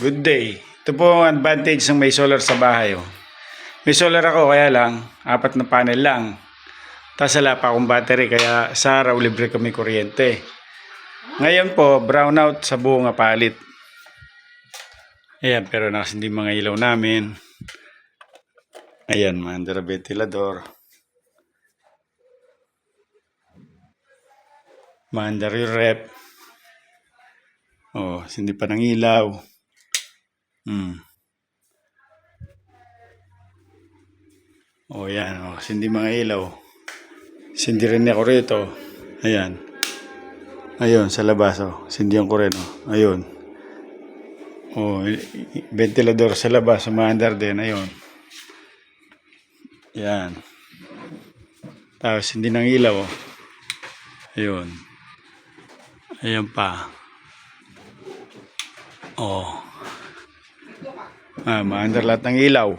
Good day. Ito po ang advantage ng may solar sa bahay. Oh. May solar ako kaya lang, 4 na panel lang. Tapos wala pa akong battery kaya sa araw libre kami kuryente. Ngayon po, brownout sa buong palit. Ayan, pero nakasindi mga ilaw namin. Ayan, mga ventilador. Maandar yung rep. Oh, sindi pa ng ilaw. Oh, yan. Oh, sindi mga ilaw. Sindi rin ako rito. Ayan. Ayun, sa labas. Oh. Sindi ko rin. Oh. Ayun. Oh, ventilador sa labas. Umaandar din. Ayun. Yan. Tapos, hindi ng ilaw. Oh. Ayun. Ayan pa. Oh. Maandar lahat ng ilaw.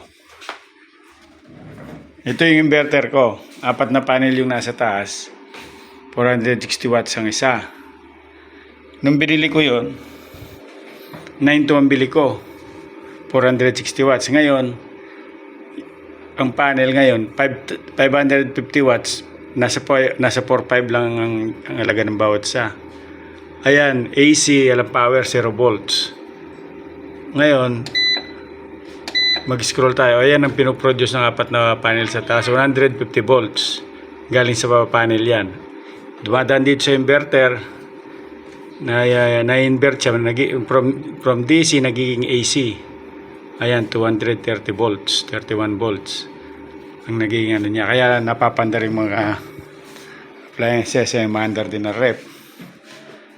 Ito yung inverter ko. 4 na panel yung nasa taas. 460 watts ang isa. Nung binili ko yun, 9 ang bili ko. 460 watts. Ngayon, ang panel ngayon, 550 watts. Nasa 4.5 lang ang alaga ng bawat isa. Ayan, AC, power, 0 volts. Ngayon, mag-scroll tayo. Ayan ang pinoproduce ng 4 na panel sa taas. 150 volts. Galing sa baba panel yan. Dumadaan dito sa inverter. Na-invert siya. From DC, nagiging AC. Ayan, 230 volts. 31 volts. Ang nagiging ano niya. Kaya napapandar yung mga appliances. Maandar din na rep.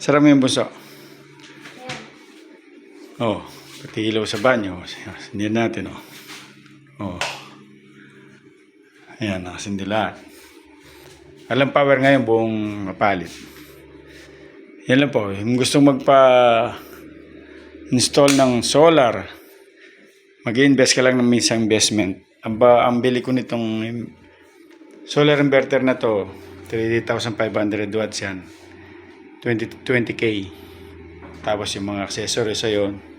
Sarap yung buso. Oh. Pati ilaw sa banyo. Hindi natin, oh. Oh. Ayan, nakasindi lahat. Alam power ngayon buong mapalit. Yan lang po. Yung gustong magpa-install ng solar, mag-invest ka lang ng minsang investment. Ang bili ko nitong solar inverter na to, 3,500 watts yan. 20K. Tapos yung mga accessories ayon.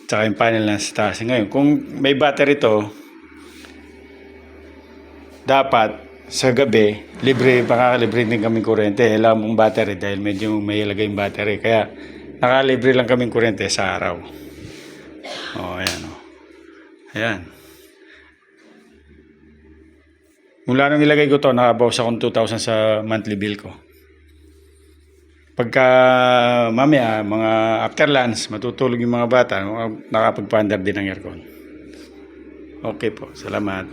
Tsaka yung panel na sa taas. Ngayon, kung may battery to, dapat sa gabi, makakalibre din kami kuryente. Kailangan mong battery dahil medyo may ilagay yung battery. Kaya nakalibre lang kami kuryente sa araw. O, ayan o. Ayan. Mula nung ilagay ko to, nakabawas akong 2,000 sa monthly bill ko. Pagka mamaya, mga after lunch, matutulog yung mga bata, nakapagpa-under din ng aircon. Okay po, salamat.